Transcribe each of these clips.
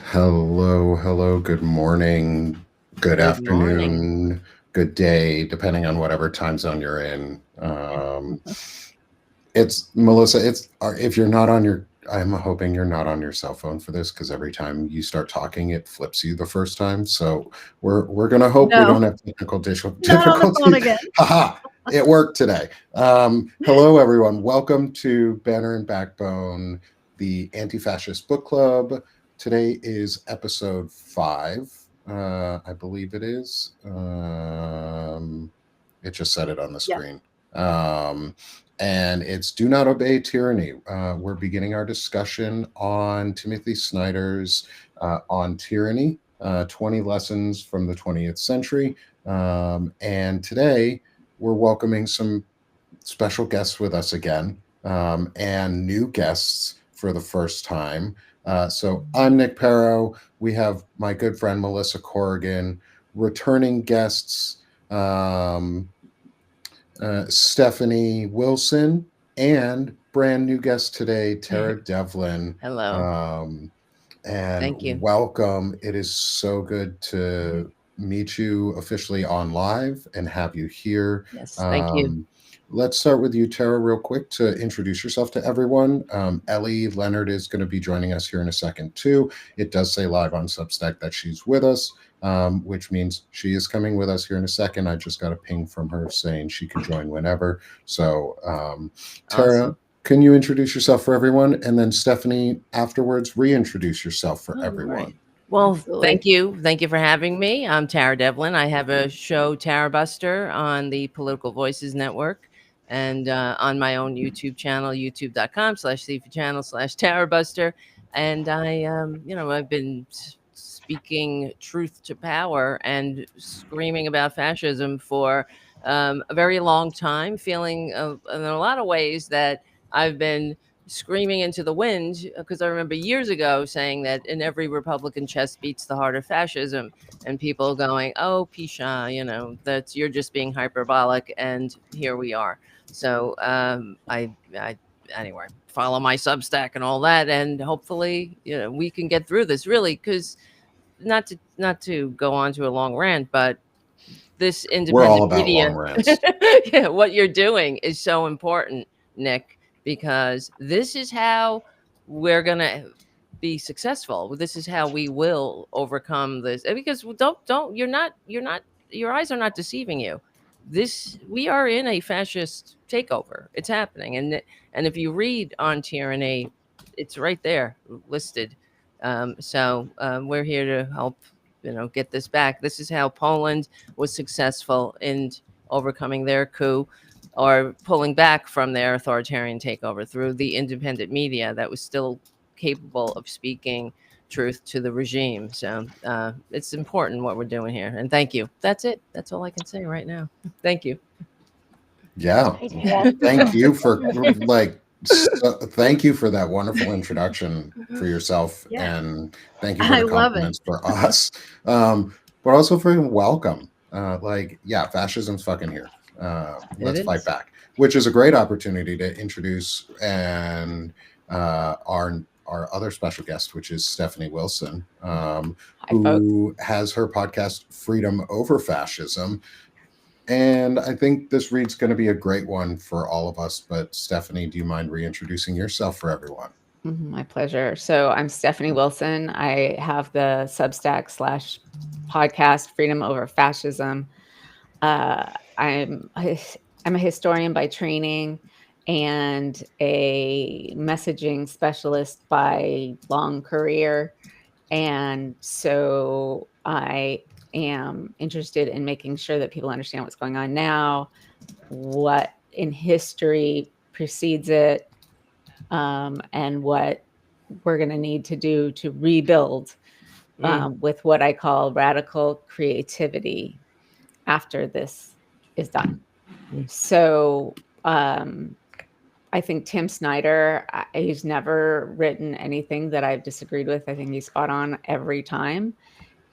Hello, good morning, good Good morning. afternoon, good day, depending on whatever time zone you're in. It's Melissa, if you're not on your, I'm hoping you're not on your cell phone for this because every time you start talking, it flips you the first time. So we're gonna hope we No, don't have technical not on the phone difficulties. again. Haha, it worked today. Hello, everyone. Welcome to Banner and Backbone, the Anti-Fascist Book Club. Today is episode 5. I believe it is. It just said it on the Yeah. screen. And it's Do Not Obey Tyranny. We're beginning our discussion on Timothy Snyder's On Tyranny, 20 Lessons from the 20th Century. And today we're welcoming some special guests with us again, and new guests for the first time. So I'm Nick Perro. We have my good friend Melissa Corrigan, returning guests, Stephanie Wilson, and brand new guest today, Tara Devlin. Hello. And Thank you. welcome. It is so good to meet you officially on live and have you here. Yes, thank you. Let's start with you, Tara, real quick to introduce yourself to everyone. Ellie Leonard is going to be joining us here in a second, too. It does say live on Substack that she's with us, which means she is coming with us here in a second. I just got a ping from her saying she can join whenever. So, Tara, Awesome. can you introduce yourself for everyone? And then Stephanie, afterwards, reintroduce yourself for All everyone. right. Well, Absolutely. thank you. Thank you for having me. I'm Tara Devlin. I have a show, Tara Buster, on the Political Voices Network and on my own YouTube channel, youtube.com/channel/Tara Buster. And I've been speaking truth to power and screaming about fascism for a very long time, feeling in a lot of ways that I've been screaming into the wind because I remember years ago saying that in every Republican chest beats the heart of fascism, and people going, "Oh, Pisha, that's you're just being hyperbolic," and here we are. So I anyway follow my Substack and all that, and hopefully we can get through this really because not to go on to a long rant, but this We're all independent about long media, rants. yeah, what you're doing is so important, Nick, because this is how we're gonna be successful. This is how we will overcome this. Because don't you're not your eyes are not deceiving you. This we are in a fascist takeover. It's happening, and if you read On Tyranny, it's right there listed. So we're here to help get this back. This is how Poland was successful in overcoming their coup or pulling back from their authoritarian takeover through the independent media that was still capable of speaking truth to the regime. So it's important what we're doing here. And thank you. That's it. That's all I can say right now. Thank you. Yeah. Yeah. Thank you for thank you for that wonderful introduction for yourself, Yeah. and thank you for I the love it. compliments for us. But also for welcome. Yeah, fascism's fucking here. It Let's fight is. back, which is a great opportunity to introduce and our other special guest, which is Stephanie Wilson, Hi, folks. who has her podcast Freedom Over Fascism. And I think this read's going to be a great one for all of us. But Stephanie, do you mind reintroducing yourself for everyone? My pleasure. So I'm Stephanie Wilson. I have the Substack slash podcast Freedom Over Fascism. I'm a historian by training and a messaging specialist by long career. And so I am interested in making sure that people understand what's going on now, what in history precedes it, and what we're going to need to do to rebuild with what I call radical creativity after this is done. So I think Tim Snyder, he's never written anything that I've disagreed with. I think he's spot on every time.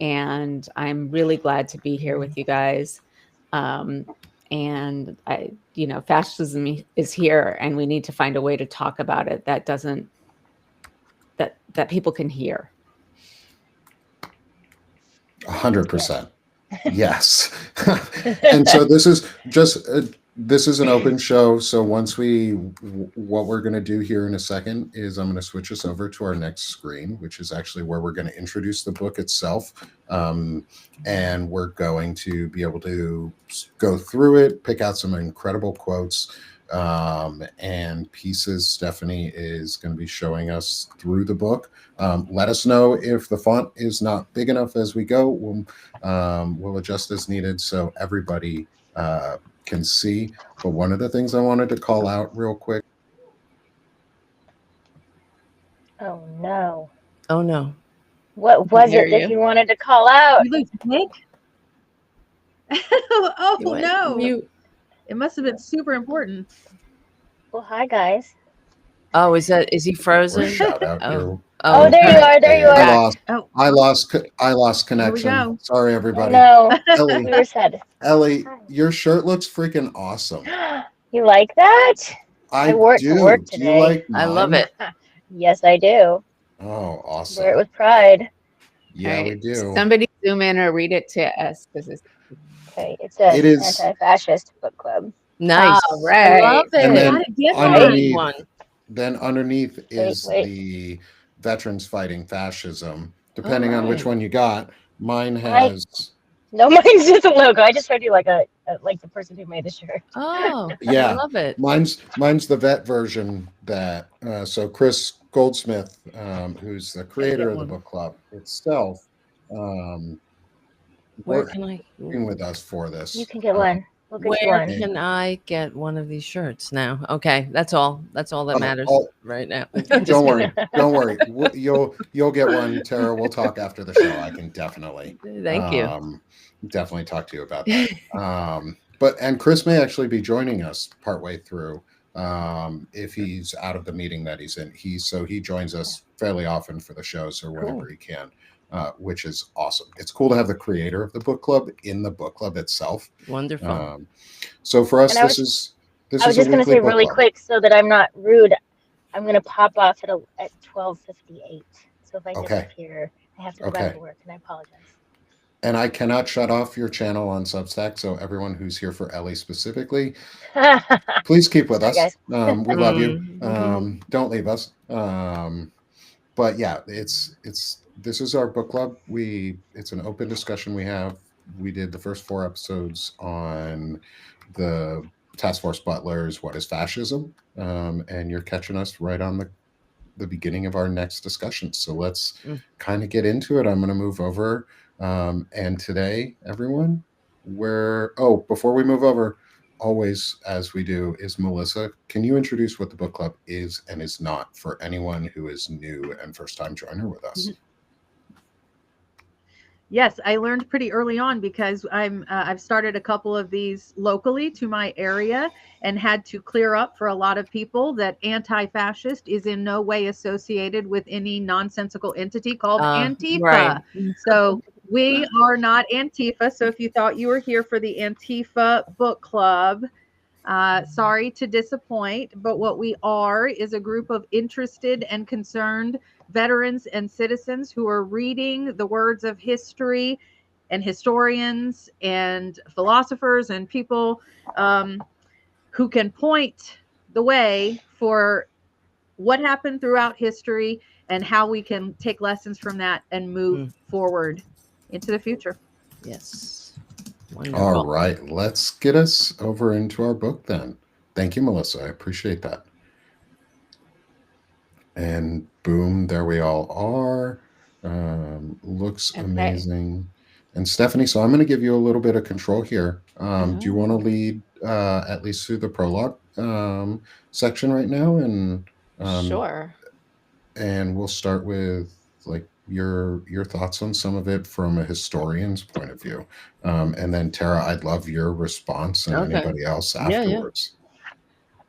And I'm really glad to be here with you guys. And fascism is here, and we need to find a way to talk about it that doesn't that people can hear. 100%. Yes. And so this is just this is an open show. So once what we're going to do here in a second is I'm going to switch us over to our next screen, which is actually where we're going to introduce the book itself. And we're going to be able to go through it, pick out some incredible quotes and pieces. Stephanie is going to be showing us through the book. Let us know if the font is not big enough as we go. We'll adjust as needed so everybody can see. But one of the things I wanted to call out real quick. Oh no. Oh no. What was hear it that you. you wanted to call out? You lose Nick? Oh You went no. mute. It must have been super important. Well, hi guys. Oh, is he Or frozen? shout out here. Oh, there you are. There you I are. lost. Oh, I lost connection. go. Sorry, I everybody. know. We Ellie, were sad. Ellie, your shirt looks freaking awesome. You like that? I wore it to do. work Do you today. like I love mine? it. Yes, I do. Oh, awesome. Wear it with pride. Yeah, All we right, do. Somebody zoom in or read it to us because it's Okay, it says It is- Anti-Fascist Book Club. Nice. All right. I love it. And then Gotta get I one. need underneath, one. then underneath is wait. the Veterans Fighting Fascism. Depending on which Alright. one you got, mine has. No, mine's just a logo. I just showed you like like the person who made the shirt. Oh, Yeah. I love it. Mine's the vet version that so Chris Goldsmith, who's the creator of the one. book club itself, Where working can I? with us for this. You can get one. We'll get you Where one. can I get one of these shirts now? Okay, that's all. That's all that matters right now. Don't worry, don't worry. You'll get one, Tara. We'll talk after the show. I can definitely. Thank you. Definitely talk to you about that. And Chris may actually be joining us partway through if he's out of the meeting that he's in. He joins us fairly often for the shows or whenever he can, which is awesome. It's cool to have the creator of the book club in the book club itself. Wonderful. So for us, And this is I was just going to say really quick so that I'm not rude. I'm going to pop off at 12:58. So if I disappear, I have to go back to work, and I apologize. And I cannot shut off your channel on Substack. So everyone who's here for Ellie specifically, please keep with us. Guys. We love you. Mhm. Don't leave us. But yeah, this is our book club. It's an open discussion we have. We did the first 4 episodes on the Task Force Butlers, What is Fascism? And you're catching us right on the beginning of our next discussion. So let's kind of get into it. I'm going to move over. And today, everyone, before we move over, always as we do, is Melissa. Can you introduce what the book club is and is not for anyone who is new and first time joiner with us? Yes, I learned pretty early on because I've started a couple of these locally to my area and had to clear up for a lot of people that anti-fascist is in no way associated with any nonsensical entity called Antifa. Right. So we are not Antifa. So if you thought you were here for the Antifa book club, sorry to disappoint, but what we are is a group of interested and concerned veterans and citizens who are reading the words of history and historians and philosophers and people who can point the way for what happened throughout history and how we can take lessons from that and move forward into the future. Yes. Wonderful. All right, let's get us over into our book then. Thank you, Melissa. I appreciate that. And boom, there we all are. Looks amazing. And Stephanie, so I'm going to give you a little bit of control here. Do you want to lead at least through the prologue section right now? And sure. And we'll start with like your thoughts on some of it from a historian's point of view. And then Tara, I'd love your response and anybody else afterwards.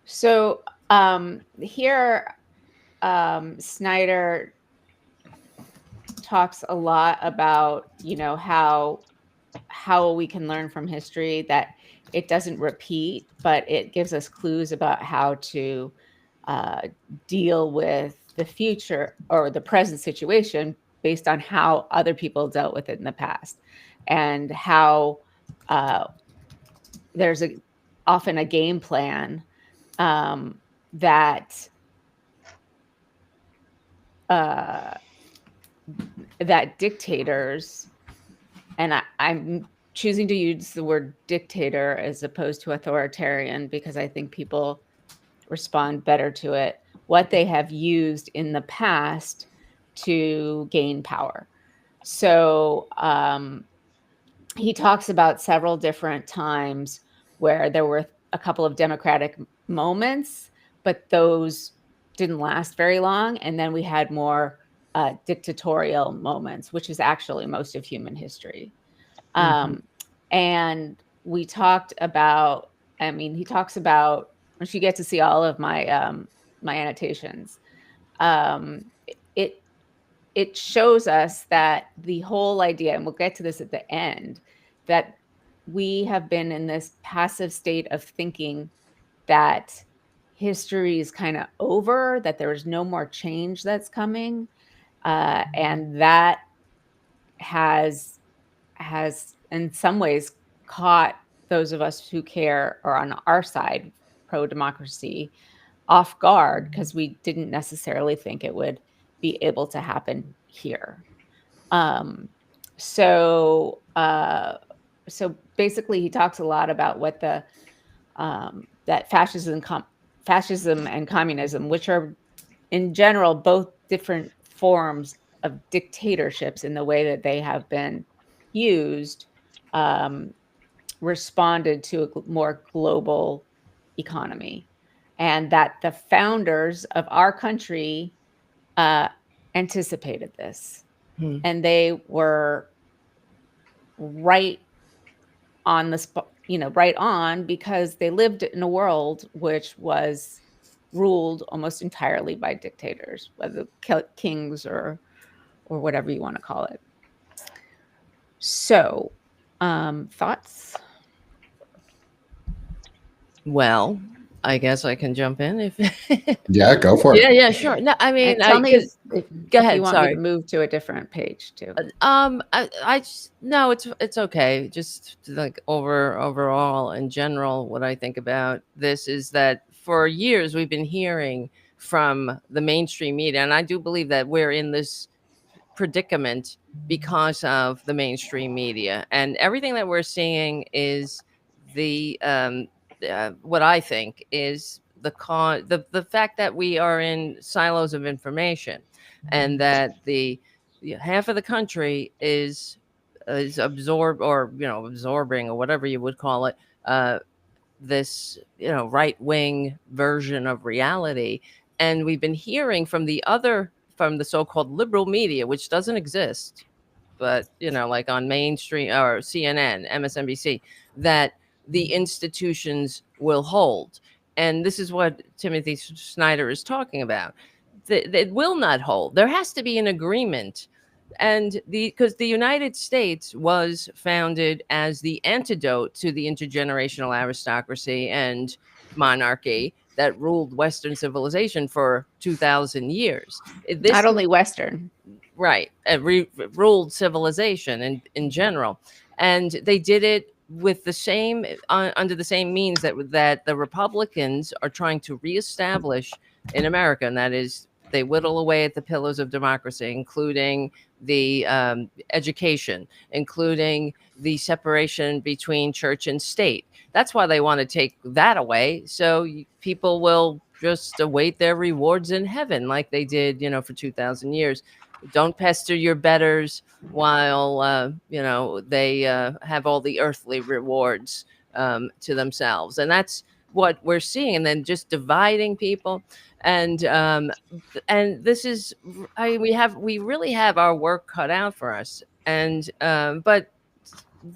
So here Snyder talks a lot about, how we can learn from history, that it doesn't repeat, but it gives us clues about how to deal with the future or the present situation based on how other people dealt with it in the past, and how there's often a game plan that dictators, and I'm choosing to use the word dictator as opposed to authoritarian because I think people respond better to it, what they have used in the past to gain power. So he talks about several different times where there were a couple of democratic moments, but those didn't last very long. And then we had more dictatorial moments, which is actually most of human history. And we talked about, I mean, he talks about, once you get to see all of my my annotations, it shows us that the whole idea, and we'll get to this at the end, that we have been in this passive state of thinking that history is kind of over, that there is no more change that's coming, and that has in some ways caught those of us who care or on our side, pro-democracy, off guard because we didn't necessarily think it would be able to happen here. So basically, he talks a lot about what the that fascism and communism, which are in general both different forms of dictatorships in the way that they have been used, responded to a more global economy, and that the founders of our country anticipated this, and they were right on the spot, right on, because they lived in a world which was ruled almost entirely by dictators, whether kings or whatever you want to call it. So, thoughts? Well, I guess I can jump in if. Yeah, go for it. Yeah, sure. No, I mean, tell me if go ahead. You want sorry. me to move to a different page too? I just, no, it's okay. Just like overall in general, what I think about this is that for years we've been hearing from the mainstream media, and I do believe that we're in this predicament because of the mainstream media, and everything that we're seeing is the what I think is the fact that we are in silos of information, and that the half of the country is absorbing or whatever you would call it, this right-wing version of reality. And we've been hearing from the so-called liberal media, which doesn't exist, but like on mainstream or CNN, MSNBC, that the institutions will hold. And this is what Timothy Snyder is talking about. It will not hold. There has to be an agreement. And because the United States was founded as the antidote to the intergenerational aristocracy and monarchy that ruled Western civilization for 2,000 years. Not only Western. Right. Ruled civilization in general. And they did it with the same, under the same means that the Republicans are trying to reestablish in America. And that is, they whittle away at the pillars of democracy, including the education, including the separation between church and state. That's why they want to take that away. So people will just await their rewards in heaven like they did, for 2,000 years. Don't pester your betters while, they have all the earthly rewards to themselves. And that's what we're seeing. And then just dividing people. And this is, we really have our work cut out for us. And, but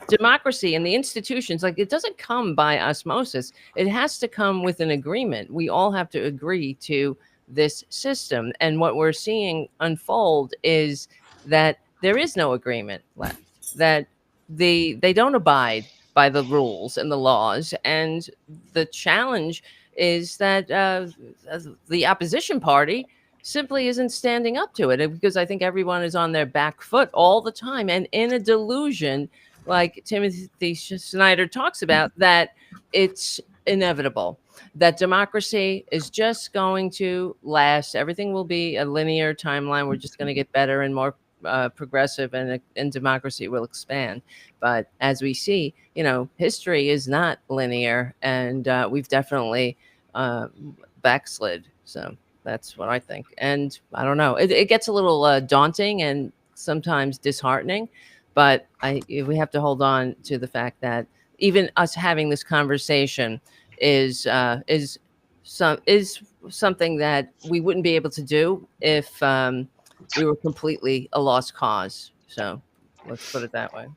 democracy and the institutions, like, it doesn't come by osmosis. It has to come with an agreement. We all have to agree to this system. And what we're seeing unfold is that there is no agreement left, that they don't abide by the rules and the laws. And the challenge is that the opposition party simply isn't standing up to it, because I think everyone is on their back foot all the time and in a delusion, like Timothy Snyder talks about, that it's inevitable, that democracy is just going to last. Everything will be a linear timeline. We're just going to get better and more progressive, and democracy will expand. But as we see, history is not linear, and we've definitely backslid. So that's what I think. And I don't know, it gets a little daunting and sometimes disheartening, but we have to hold on to the fact that even us having this conversation is something that we wouldn't be able to do if we were completely a lost cause. So let's put it that way.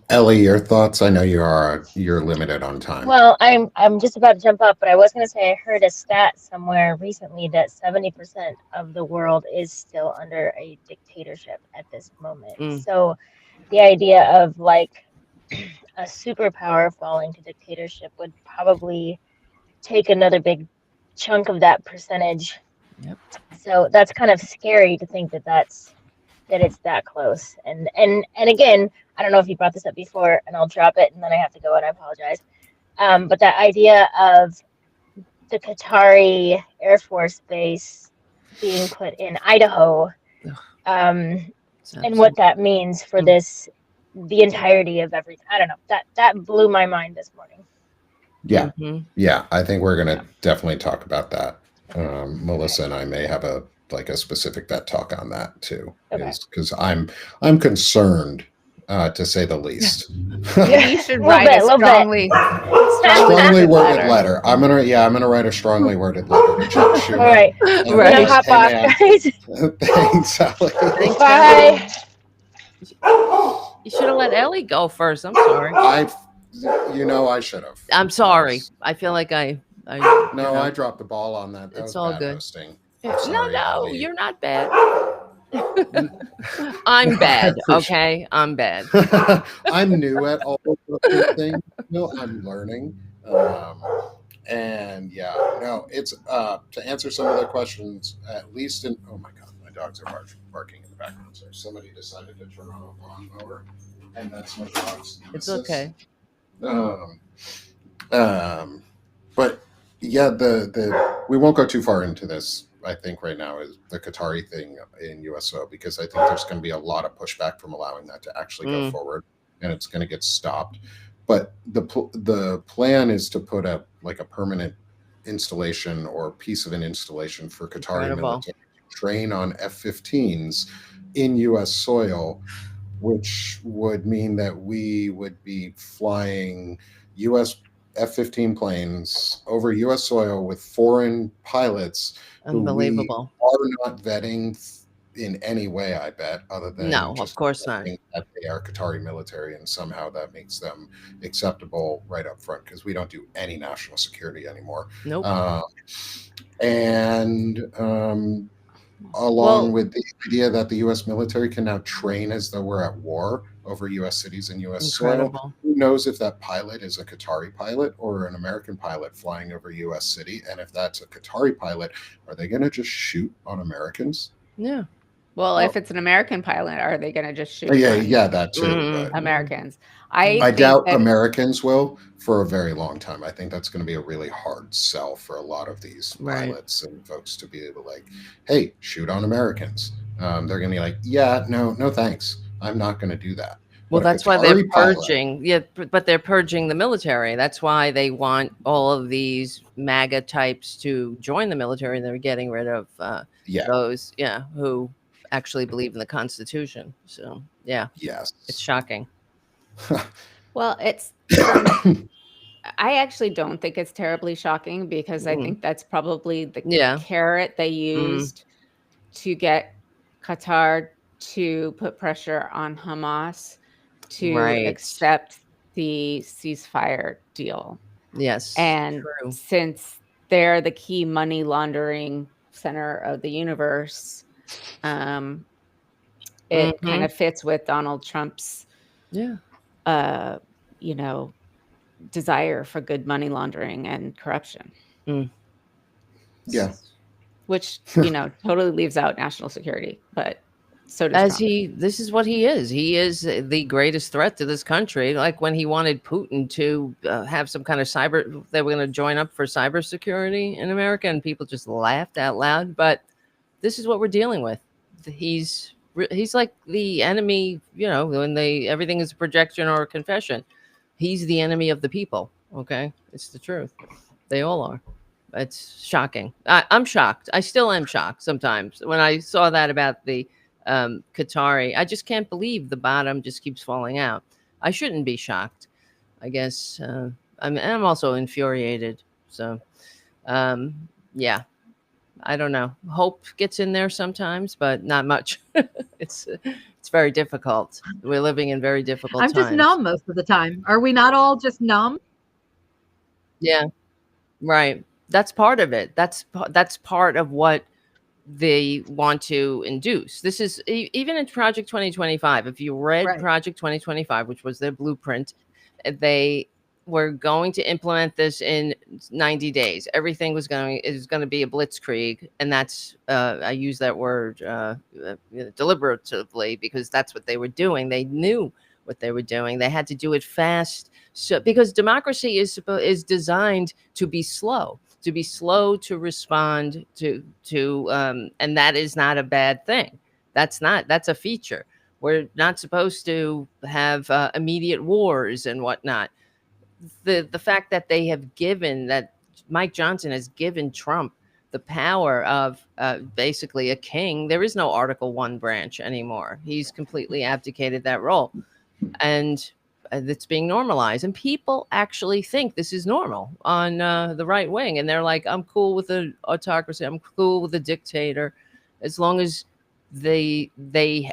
Ellie, your thoughts? I know you're limited on time. Well, I'm just about to jump up, but I was going to say I heard a stat somewhere recently that 70% of the world is still under a dictatorship at this moment. So the idea of like a superpower falling to dictatorship would probably take another big chunk of that percentage. Yep. So that's kind of scary to think that it's that close. And again, I don't know if you brought this up before, and I'll drop it and then I have to go, and I apologize. But that idea of the Qatari Air Force Base being put in Idaho, and what that means for the entirety of everything. I don't know. That blew my mind this morning. Yeah. Yeah. I think we're going to definitely talk about that. Melissa and I may have a specific vet talk on that too, because I'm concerned, to say the least. You should write a strongly worded letter. I'm gonna write a strongly worded letter to Chuck Schumer. All right, we're gonna hop off, guys. Thanks, Ellie. Bye. You should have let Ellie go first. I'm sorry. I should have. I'm sorry. I feel like I dropped the ball on that. It's all good. Hosting. Sorry, no, you're not bad. I'm bad. Okay, I'm bad. I'm new at all of the things. I'm learning. It's to answer some of the questions, at least in. Oh my God, my dogs are barking in the background. So somebody decided to turn on a lawnmower, and that's my dog's nemesis. It's okay. But yeah, we won't go too far into this. I think right now is the Qatari thing in USO, because I think there's going to be a lot of pushback from allowing that to actually go forward, and it's going to get stopped. But the plan is to put up like a permanent installation or piece of an installation for Qatari military to train on F-15s in U.S. soil, which would mean that we would be flying U.S. F-15 planes over U.S. soil with foreign pilots. Unbelievable. Who we are not vetting in any way, I bet, other than of course not. That they are Qatari military, and somehow that makes them acceptable right up front, because we don't do any national security anymore. Nope. Along with the idea that the U.S. military can now train as though we're at war over U.S. cities and U.S. soil. Who knows if that pilot is a Qatari pilot or an American pilot flying over U.S. city? And if that's a Qatari pilot, are they going to just shoot on Americans? Yeah. Well, if it's an American pilot, are they going to just shoot? Yeah, that too. Americans. I doubt Americans will for a very long time. I think that's going to be a really hard sell for a lot of these pilots and folks to be able to hey, shoot on Americans. They're going to be like, yeah, no thanks. I'm not going to do that. Well, that's why they're purging. But they're purging the military. That's why they want all of these MAGA types to join the military. They're getting rid of those, who actually believe in the Constitution. So, yes, it's shocking. Well, I actually don't think it's terribly shocking, because I think that's probably the carrot they used to get Qatar to put pressure on Hamas to accept the ceasefire deal. Yes. And since they're the key money laundering center of the universe, it kind of fits with Donald Trump's desire for good money laundering and corruption. Yeah. which, you know, totally leaves out national security, but so does Trump. This is what he is. He is the greatest threat to this country. Like when he wanted Putin to have some kind of cyber, they were going to join up for cybersecurity in America, and people just laughed out loud. But this is what we're dealing with. He's like the enemy, you know, when everything is a projection or a confession. He's the enemy of the people. Okay, it's the truth. They all are. It's shocking. I'm shocked. I still am shocked sometimes when I saw that about the Qatari. I just can't believe the bottom just keeps falling out. I shouldn't be shocked. I guess I'm also infuriated. So, yeah, I don't know. Hope gets in there sometimes, but not much. it's very difficult. We're living in very difficult I'm times. just numb most of the time. Are we not all just numb? Yeah, right. That's part of it. That's part of what they want to induce. This is even in Project 2025. If you read Right. Project 2025, which was their blueprint, they were going to implement this in 90 days. Everything is going to be a blitzkrieg, and that's I use that word deliberatively because that's what they were doing. They knew what they were doing. They had to do it fast, so because democracy is designed to be slow. To be slow to respond to and that is not a bad thing. That's a feature. We're not supposed to have immediate wars and whatnot. The fact that Mike Johnson has given Trump the power of basically a king. There is no Article 1 branch anymore. He's completely abdicated that role, and it's being normalized, and people actually think this is normal on the right wing, and they're like, I'm cool with the autocracy, I'm cool with the dictator, as long as they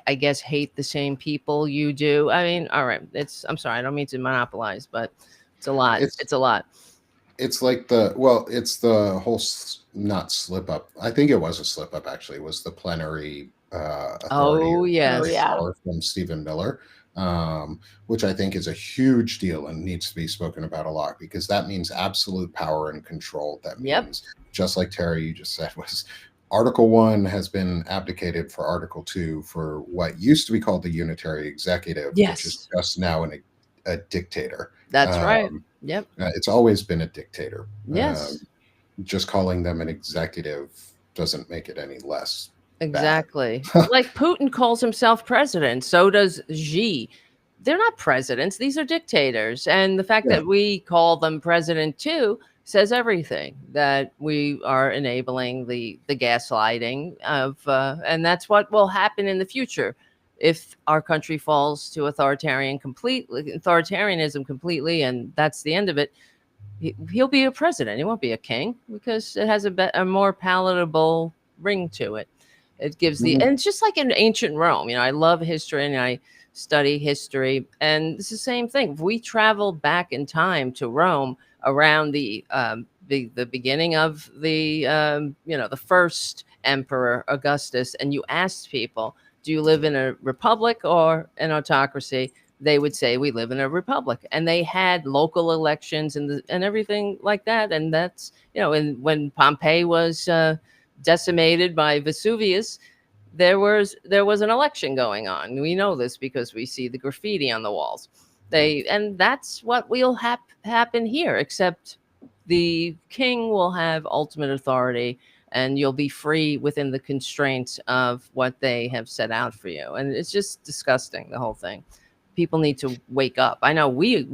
I guess hate the same people you do. I mean, all right, I'm sorry, I don't mean to monopolize, but it's a lot. It's a lot. It's like it's the whole not slip up. I think it was a slip up, actually. It was the plenary authority. Oh yes. Power from Stephen Miller, which I think is a huge deal and needs to be spoken about a lot, because that means absolute power and control. That means, just like Terry, you just said, was Article 1 has been abdicated for Article 2 for what used to be called the unitary executive, which is just now a dictator. That's right. Yep. It's always been a dictator. Yes. Just calling them an executive doesn't make it any less. Exactly. Like Putin calls himself president. So does Xi. They're not presidents. These are dictators. And the fact that we call them president too says everything, that we are enabling the gaslighting of, and that's what will happen in the future. If our country falls to authoritarianism completely, and that's the end of it, he'll be a president. He won't be a king, because it has a more palatable ring to it. It gives and it's just like in ancient Rome. You know, I love history and I study history, and it's the same thing. If we travel back in time to Rome around the beginning of the the first emperor Augustus, and you asked people, do you live in a republic or an autocracy? They would say, we live in a republic. And they had local elections and everything like that. And that's, and when Pompeii was decimated by Vesuvius, there was an election going on. We know this because we see the graffiti on the walls. And that's what will happen here, except the king will have ultimate authority, and you'll be free within the constraints of what they have set out for you. And it's just disgusting, the whole thing. People need to wake up. I know we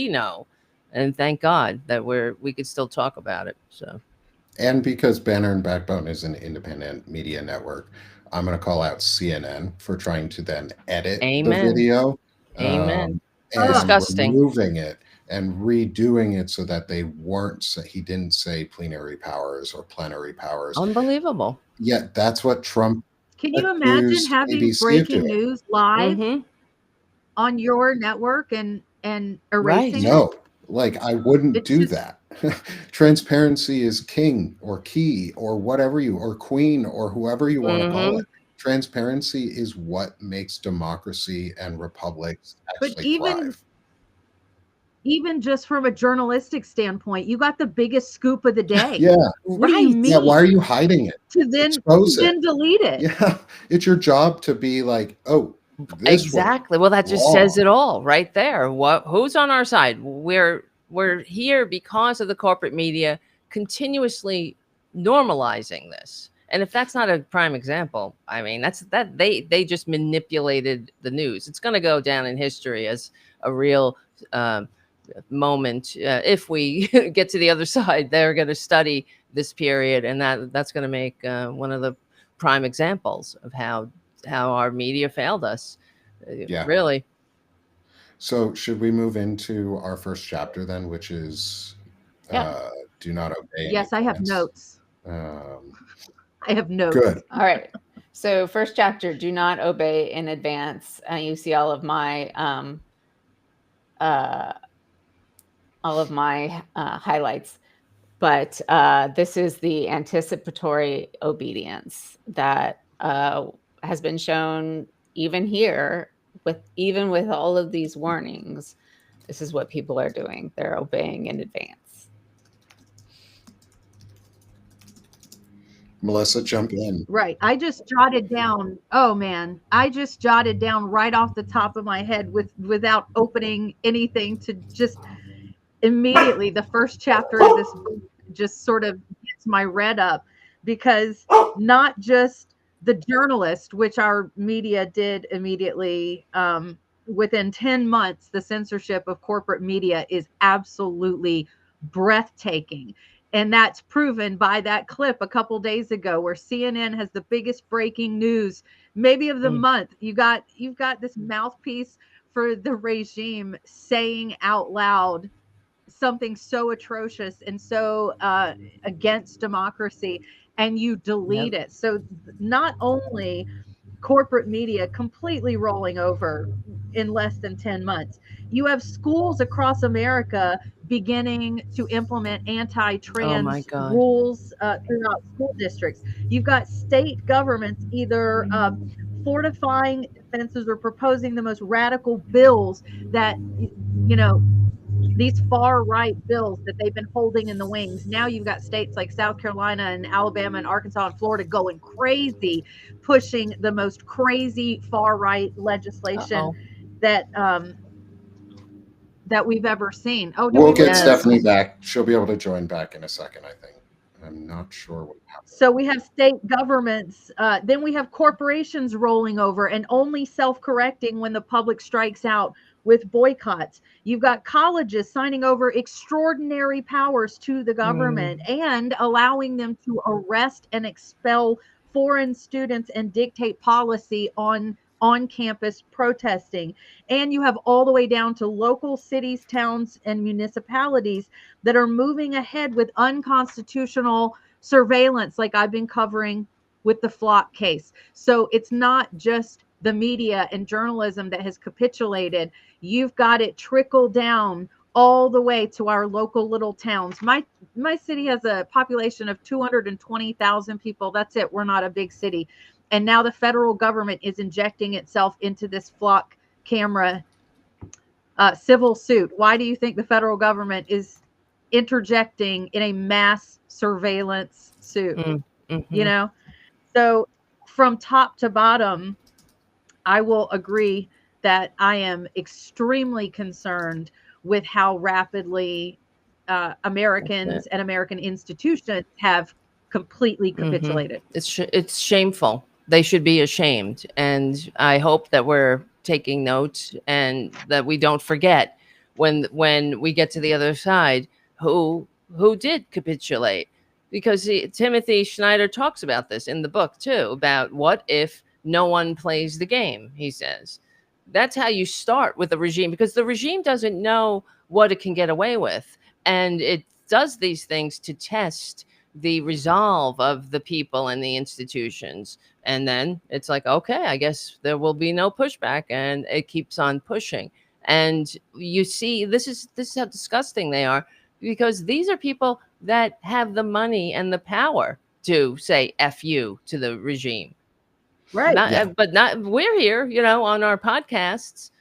know, and thank God that we could still talk about it. So, and because Banner and Backbone is an independent media network, I'm going to call out CNN for trying to then edit the video. Amen. And disgusting. Removing it and redoing it so that he didn't say plenary powers or plenary powers. Unbelievable. Yeah, that's what Trump. Can you imagine having ABC breaking news live on your network and erasing it? No, like I wouldn't do that. Transparency is king or key or whatever or queen or whoever you want to call it. Transparency is what makes democracy and republics actually thrive. even just from a journalistic standpoint, you got the biggest scoop of the day. Yeah. What do you Right. mean? Yeah. Why are you hiding it? To then Expose it. delete it. Yeah. It's your job to be like, oh, this Exactly. Well, that just wrong. says it all right there. Who's on our side? We're here because of the corporate media continuously normalizing this. And if that's not a prime example, I mean, that they just manipulated the news. It's going to go down in history as a real moment. If we get to the other side, they're going to study this period, and that's going to make one of the prime examples of how our media failed us. Yeah. Really. So should we move into our first chapter then, which is do not obey. Yes, I have notes. I have notes. Good. All right. So first chapter, do not obey in advance. You see all of my highlights, but this is the anticipatory obedience that has been shown even here with all of these warnings. This is what people are doing. They're obeying in advance. Melissa, jump in. Right. I just jotted down. Oh man, I just jotted down right off the top of my head without opening anything, to just immediately the first chapter of this book just sort of gets my red up, because not just the journalist, which our media did immediately, within 10 months, the censorship of corporate media is absolutely breathtaking. And that's proven by that clip a couple days ago where CNN has the biggest breaking news, maybe of the month. You've got this mouthpiece for the regime saying out loud something so atrocious and so against democracy, and you delete it. So not only corporate media completely rolling over in less than 10 months, you have schools across America beginning to implement anti-trans rules throughout school districts. You've got state governments either fortifying defenses or proposing the most radical bills that, you know, these far right bills that they've been holding in the wings. Now you've got states like South Carolina and Alabama and Arkansas and Florida going crazy, pushing the most crazy far right legislation that we've ever seen. Oh, we'll get Stephanie back. She'll be able to join back in a second, I think. I'm not sure what happened. So we have state governments, then we have corporations rolling over and only self-correcting when the public strikes out with boycotts. You've got colleges signing over extraordinary powers to the government and allowing them to arrest and expel foreign students and dictate policy on campus protesting. And you have all the way down to local cities, towns, and municipalities that are moving ahead with unconstitutional surveillance, like I've been covering with the Flock case. So it's not just the media and journalism that has capitulated. You've got it trickle down all the way to our local little towns. My city has a population of 220,000 people. That's it. We're not a big city. And now the federal government is injecting itself into this Flock camera civil suit. Why do you think the federal government is interjecting in a mass surveillance suit? You know, so from top to bottom, I will agree that I am extremely concerned with how rapidly Americans and American institutions have completely capitulated. It's shameful. They should be ashamed. And I hope that we're taking note and that we don't forget when we get to the other side who did capitulate. Because Timothy Snyder talks about this in the book too, about what if no one plays the game, he says. That's how you start with the regime, because the regime doesn't know what it can get away with. And it does these things to test the resolve of the people and the institutions. And then it's like, okay, I guess there will be no pushback, and it keeps on pushing. And you see, this is how disgusting they are, because these are people that have the money and the power to say F you to the regime. Right. But we're here, on our podcasts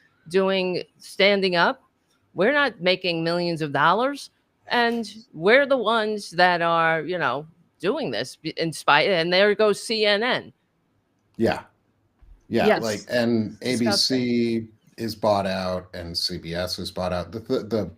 standing up we're not making millions of dollars, and we're the ones that are, doing this in spite. And there goes CNN. Yeah. Yeah, Yes. and Disgusting. ABC is bought out and CBS is bought out. The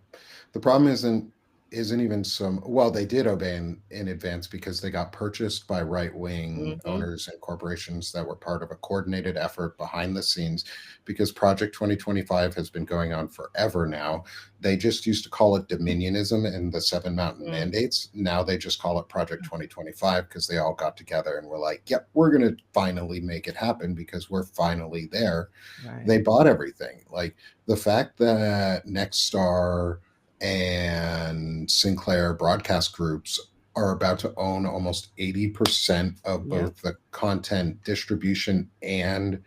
problem isn't even some, well, they did obey in advance because they got purchased by right-wing owners and corporations that were part of a coordinated effort behind the scenes, because Project 2025 has been going on forever now. They just used to call it Dominionism and the Seven Mountain Mandates. Now they just call it Project 2025 because they all got together and were like, yep, we're going to finally make it happen because we're finally there. Right. They bought everything. Like the fact that Nexstar and Sinclair broadcast groups are about to own almost 80% of both the content distribution and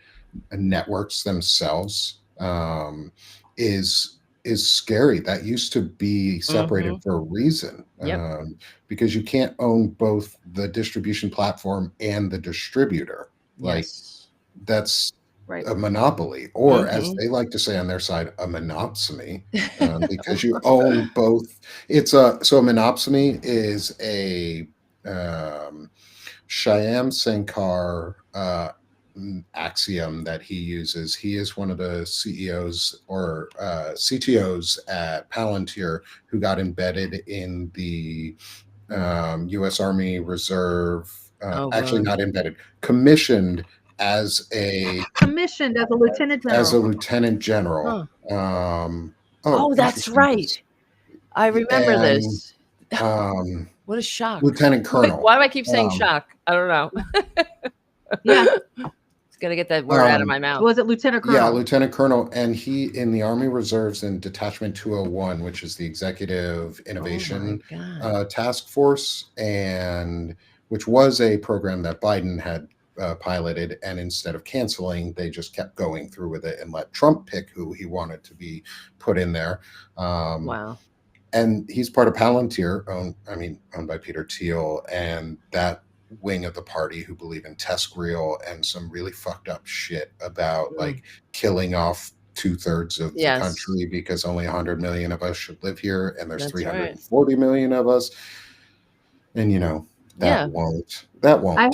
networks themselves is scary. That used to be separated for a reason, because you can't own both the distribution platform and the distributor. Like that's Right. a monopoly, or as they like to say on their side, a monopsony, because you own both. So a monopsony is a Shyam Sankar axiom that he uses. He is one of the CEOs or CTOs at Palantir who got embedded in the U.S. Army Reserve. Actually, not embedded, commissioned as a lieutenant general. That's right. I remember this. What a shock. Lieutenant colonel. Why do I keep saying shock? I don't know. Got to get that word out of my mouth. Was it lieutenant colonel? Yeah, lieutenant colonel, and he in the Army Reserves in Detachment 201, which is the Executive Innovation Task Force, and which was a program that Biden had piloted, and instead of canceling, they just kept going through with it and let Trump pick who he wanted to be put in there. Wow. And he's part of Palantir, owned by Peter Thiel, and that wing of the party who believe in TESCREAL and some really fucked up shit about like killing off 2/3 of the country because only 100 million of us should live here, and there's 340 million of us, and that won't I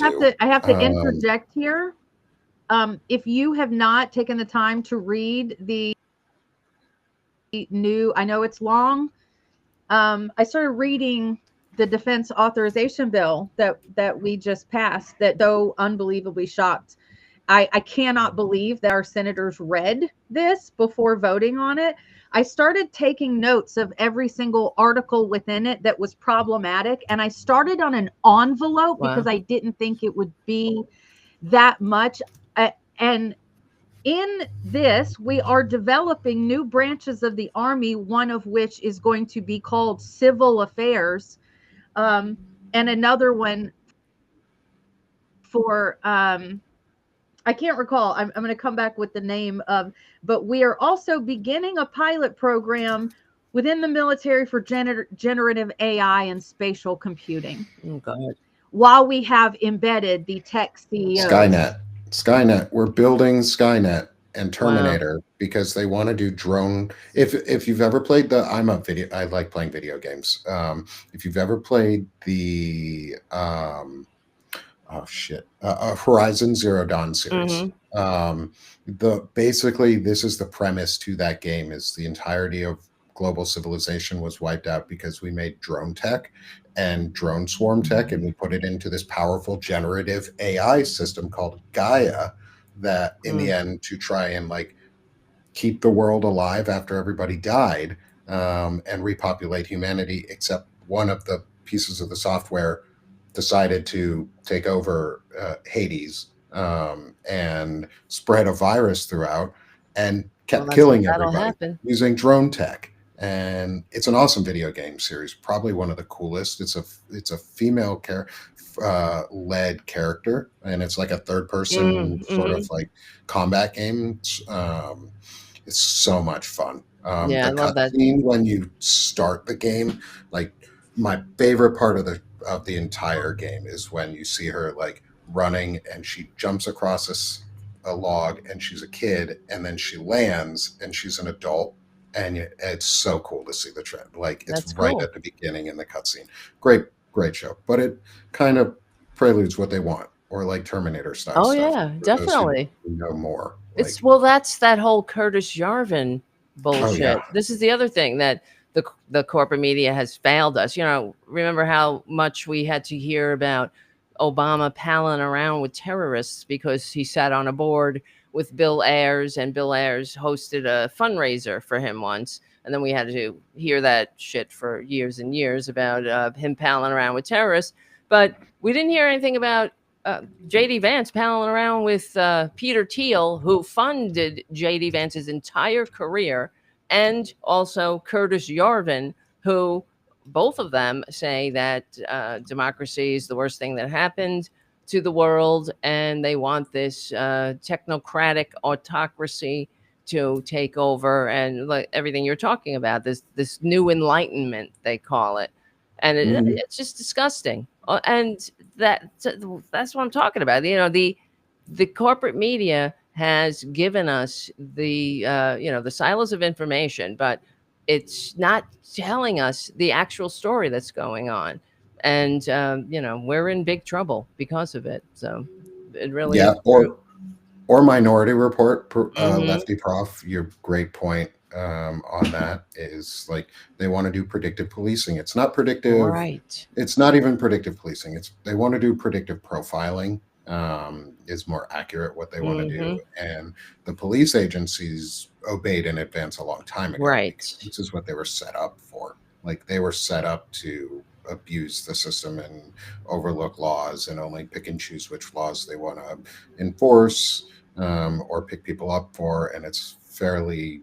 have to interject here. If you have not taken the time to read the new, I know it's long, I started reading the defense authorization bill that we just passed, that so unbelievably shocked. I cannot believe that our senators read this before voting on it. I started taking notes of every single article within it that was problematic, and I started on an envelope because I didn't think it would be that much. And in this, we are developing new branches of the Army, one of which is going to be called Civil Affairs, and another one for I can't recall. I'm going to come back with the name of, but we are also beginning a pilot program within the military for generative AI and spatial computing. Oh, God. While we have embedded the tech CEOs. Skynet. We're building Skynet and Terminator because they want to do drone. If you've ever played I like playing video games. If you've ever played the Horizon Zero Dawn series, basically this is the premise to that game, is the entirety of global civilization was wiped out because we made drone tech and drone swarm tech, and we put it into this powerful generative AI system called Gaia that in the end, to try and like keep the world alive after everybody died, and repopulate humanity, except one of the pieces of the software decided to take over Hades and spread a virus throughout and kept killing everybody using drone tech. And it's an awesome video game series, probably one of the coolest. It's a female led character, and it's like a third person sort of like combat game. It's so much fun. The I love that scene when you start the game, like my favorite part of the entire game is when you see her like running and she jumps across a log and she's a kid, and then she lands and she's an adult, and it's so cool to see the trend. Like it's That's right cool. at the beginning in the cutscene. Great show, but it kind of preludes what they want, or like Terminator style Oh stuff. yeah, For those definitely. who know more, It's like that's that whole Curtis Yarvin bullshit. yeah. This is the other thing that the corporate media has failed us. You know, remember how much we had to hear about Obama palling around with terrorists because he sat on a board with Bill Ayers, and Bill Ayers hosted a fundraiser for him once, and then we had to hear that shit for years and years about him palling around with terrorists. But we didn't hear anything about JD Vance palling around with Peter Thiel, who funded JD Vance's entire career, and also Curtis Yarvin, who both of them say that democracy is the worst thing that happened to the world, and they want this technocratic autocracy to take over, and like everything you're talking about, this new enlightenment they call it, and Mhm. it's just disgusting. And that's what I'm talking about. You know, the corporate media has given us the the silos of information, but it's not telling us the actual story that's going on, and we're in big trouble because of it. So it really Yeah, is true. or Minority Report, Hmm. Lefty Prof. Your great point on that is like they want to do predictive policing. It's not predictive. Right. It's not even predictive policing. It's they want to do predictive profiling. Is more accurate what they want to Hmm. do, and the police agencies obeyed in advance a long time ago because Right. this is what they were set up for. Like they were set up to abuse the system and overlook laws and only pick and choose which laws they want to enforce or pick people up for. And it's fairly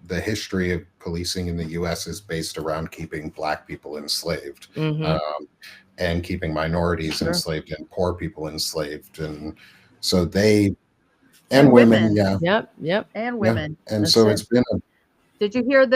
the history of policing in the U.S. is based around keeping Black people enslaved Hmm. um, and keeping minorities Sure. enslaved and poor people enslaved, and so they And women, women. yeah, Yep. And yeah, women. and That's so it. it's been Did you hear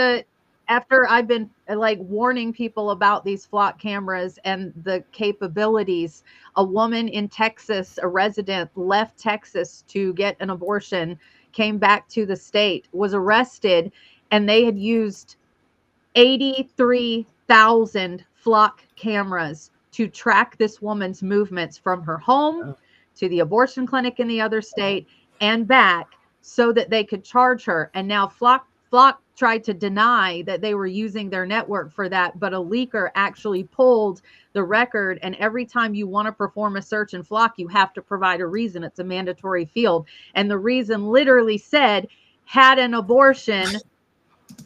after I've been like warning people about these flock cameras and the capabilities, a woman in Texas, a resident, left Texas to get an abortion, came back to the state, was arrested, and they had used 83,000 flock cameras to track this woman's movements from her home Oh. to the abortion clinic in the other state and back so that they could charge her. And now Flock tried to deny that they were using their network for that, but a leaker actually pulled the record. And every time you want to perform a search in Flock, you have to provide a reason. It's a mandatory field. And the reason literally said, had an abortion,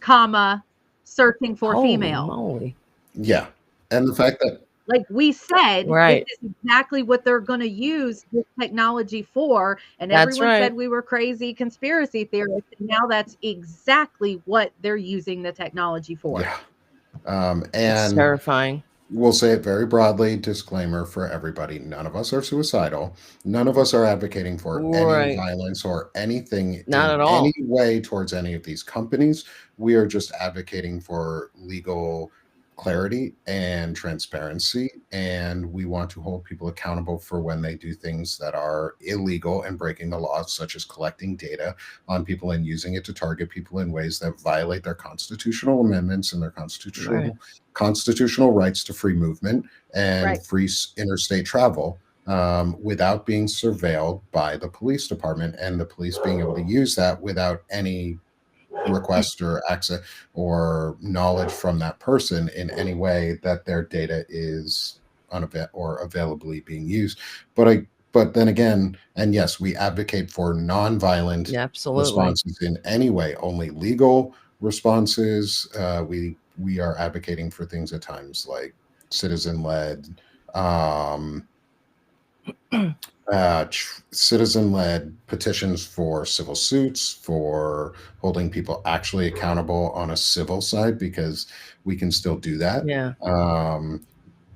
comma, searching for Holy female. moly. yeah, and the fact that Like we said, Right. this is exactly what they're going to use this technology for. And That's everyone right. said we were crazy conspiracy theorists. And now that's exactly what they're using the technology for. yeah, It's and terrifying. we'll say it very broadly, disclaimer for everybody, none of us are suicidal, none of us are advocating for any Right. violence or anything Not in at all. any way towards any of these companies. We are just advocating for legal clarity and transparency, and we want to hold people accountable for when they do things that are illegal and breaking the law, such as collecting data on people and using it to target people in ways that violate their constitutional amendments and their Right. constitutional rights to free movement and Right. free interstate travel without being surveilled by the police department, and the police being able to use that without any request or access or knowledge from that person in any way that their data is availably being used. But then again, and yes, we advocate for nonviolent Yeah, absolutely. responses in any way, only legal responses. We are advocating for things at times like citizen-led citizen-led petitions for civil suits, for holding people actually accountable on a civil side, because we can still do that. Yeah.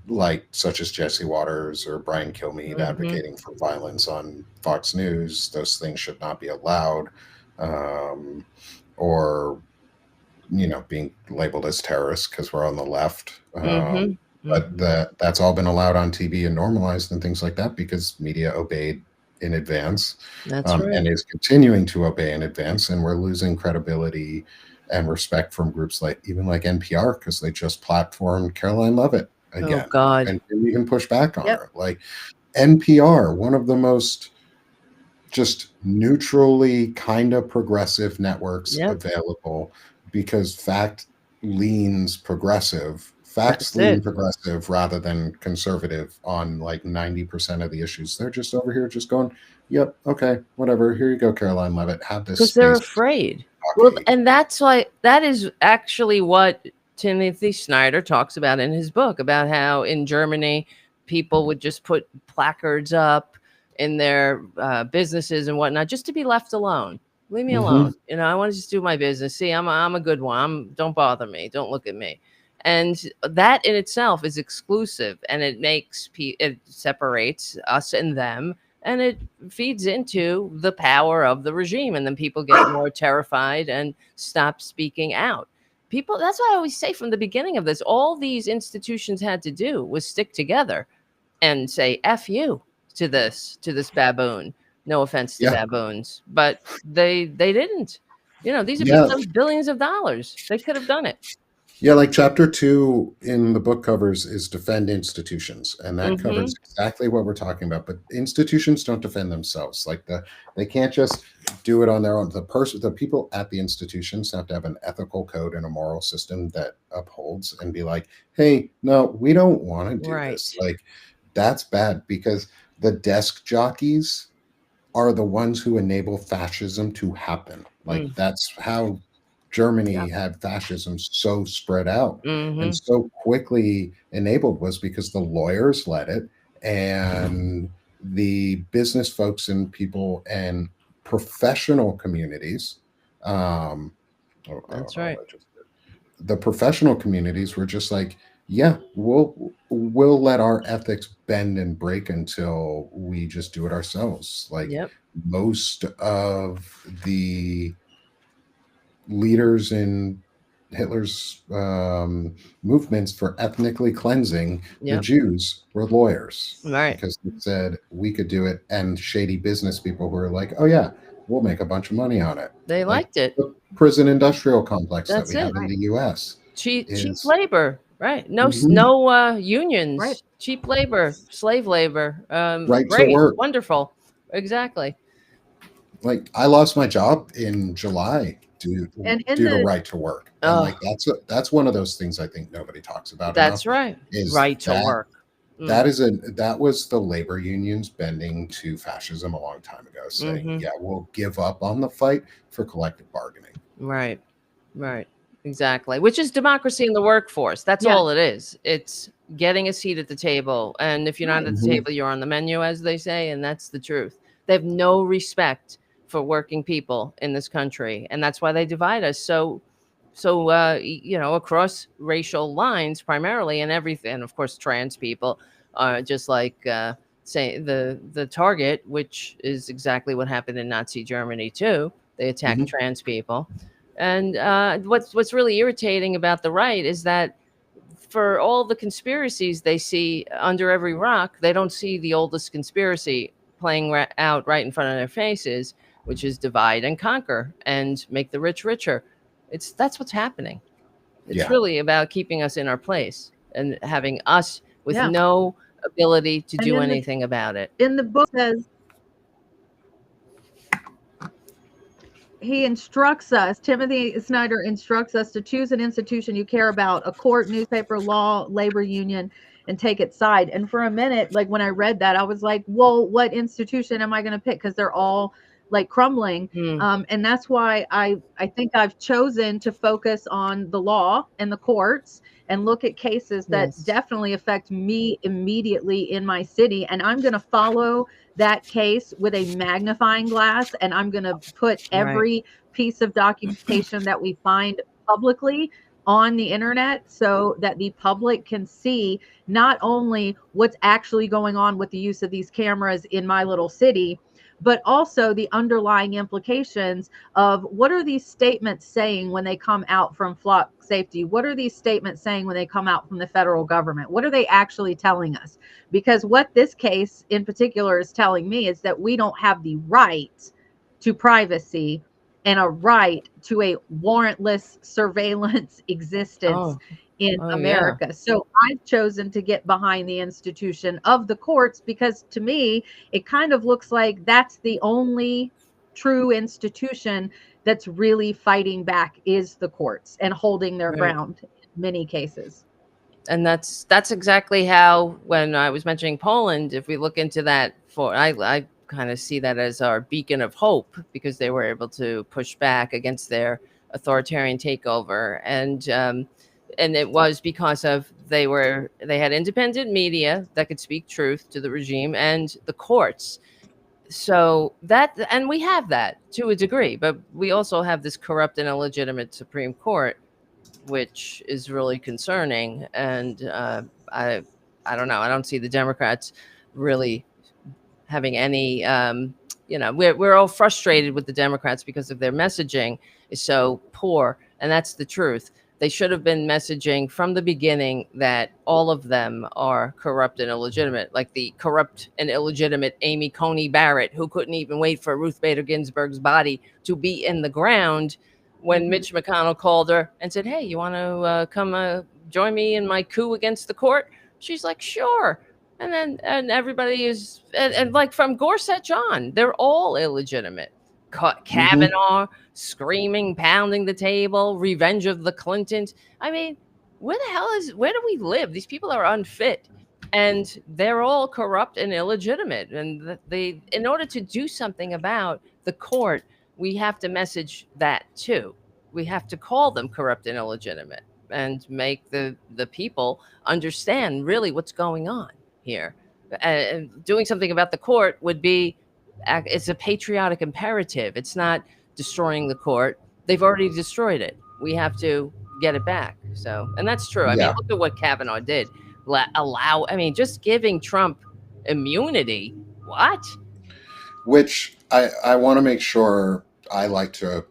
Like such as Jesse Waters or Brian Kilmeade advocating for violence on Fox News. Those things should not be allowed. Or being labeled as terrorists because we're on the left. But that's all been allowed on TV and normalized and things like that because media obeyed in advance That's right. and is continuing to obey in advance. And we're losing credibility and respect from groups like even like NPR, because they just platformed Caroline Leavitt again, God. and didn't even push back on Yep. her. Like NPR, one of the most just neutrally kind of progressive networks Yep. available, because fact leans progressive. Facts That's lean it. progressive rather than conservative on like 90% of the issues. They're just over here just going, yep, okay, whatever. Here you go, Caroline Leavitt. Have this Because they're space. afraid. Well, Hockey. and that's why that is actually what Timothy Snyder talks about in his book, about how in Germany people would just put placards up in their businesses and whatnot just to be left alone. Leave me Mhm. alone. You know, I want to just do my business. See, I'm a good one. Don't bother me. Don't look at me. And that in itself is exclusive, and it makes it separates us and them, and it feeds into the power of the regime, and then people get more terrified and stop speaking out. People, that's why I always say from the beginning of this, all these institutions had to do was stick together and say F you to this baboon. No offense to Yeah. baboons, but they didn't. You know, these are Yeah. people with billions of dollars. They could have done it. Yeah, like chapter 2 in the book covers is defend institutions, and that covers exactly what we're talking about. But institutions don't defend themselves. Like they can't just do it on their own. The people at the institutions have to have an ethical code and a moral system that upholds and be like, hey, no, we don't want to do this. Right. Like that's bad, because the desk jockeys are the ones who enable fascism to happen. Like that's how Germany had fascism so spread out and so quickly enabled, was because the lawyers led it, and the business folks and people and professional communities. That's right. The professional communities were just like, yeah, we'll let our ethics bend and break until we just do it ourselves. Like Yep. most of the leaders in Hitler's movements for ethnically cleansing the Yep. Jews were lawyers, Right. because they said we could do it, and shady business people who were like, oh yeah, we'll make a bunch of money on it. They Like liked it. the prison industrial complex That's that we have it. in the US Cheap is labor, right? No, Mhm. no unions. Right. Cheap labor, slave labor. Right to Great, work. wonderful, exactly. Like I lost my job in July due And in to the right to work, and Oh, like that's one of those things I think nobody talks about that's enough. right. Is Right to that work. that was the labor unions bending to fascism a long time ago, saying, Mhm. yeah, we'll give up on the fight for collective bargaining. Right. Right. Exactly. Which is democracy in the workforce. That's Yeah. all it is. It's getting a seat at the table. And if you're not at the Mhm. table, you're on the menu, as they say. And that's the truth. They have no respect for working people in this country. And that's why they divide us you know, across racial lines primarily, and everything. And of course, trans people are just like say the target, which is exactly what happened in Nazi Germany too. They attacked Mhm. trans people. And what's really irritating about the right is that for all the conspiracies they see under every rock, they don't see the oldest conspiracy playing out right in front of their faces, which is divide and conquer and make the rich richer. That's what's happening. It's Yeah. really about keeping us in our place and having us with Yeah. no ability to And do in the- anything about it. in the book says he instructs us, Timothy Snyder instructs us to choose an institution you care about, a court, newspaper, law, labor union, and take its side. And for a minute, like when I read that, I was like, well, what institution am I going to pick? Because they're all like crumbling. And that's why I think I've chosen to focus on the law and the courts and look at cases that Yes. definitely affect me immediately in my city. And I'm going to follow that case with a magnifying glass, and I'm going to put every piece of documentation that we find publicly on the internet so that the public can see not only what's actually going on with the use of these cameras in my little city, but also the underlying implications of what are these statements saying when they come out from flock safety? What are these statements saying when they come out from the federal government? What are they actually telling us? Because what this case in particular is telling me is that we don't have the right to privacy and a right to a warrantless surveillance existence Oh, in oh yeah. America. So I've chosen to get behind the institution of the courts because to me, it kind of looks like that's the only true institution that's really fighting back is the courts and holding their Right. ground in many cases. And that's exactly how, when I was mentioning Poland, if we look into that, for I kind of see that as our beacon of hope, because they were able to push back against their authoritarian takeover, and it was because of they had independent media that could speak truth to the regime, and the courts. So that, and we have that to a degree, but we also have this corrupt and illegitimate Supreme Court, which is really concerning. And I don't know. I don't see the Democrats really having any. We're all frustrated with the Democrats because of their messaging is so poor, and that's the truth. They should have been messaging from the beginning that all of them are corrupt and illegitimate, like the corrupt and illegitimate Amy Coney Barrett, who couldn't even wait for Ruth Bader Ginsburg's body to be in the ground when Mitch McConnell called her and said, "Hey, you want to come join me in my coup against the court?" She's like, "Sure." And everybody is, and like from Gorsuch on, they're all illegitimate. Kavanaugh screaming, pounding the table, revenge of the Clintons. I mean, where do we live? These people are unfit, and they're all corrupt and illegitimate. And in order to do something about the court, we have to message that too. We have to call them corrupt and illegitimate and make the people understand really what's going on here. Doing something about the court would be, it's a patriotic imperative. It's not destroying the court. They've already destroyed it. We have to get it back. So, and that's true. I mean, Yeah. look at what Kavanaugh did. Just giving Trump immunity. What? Which I want to make sure I like to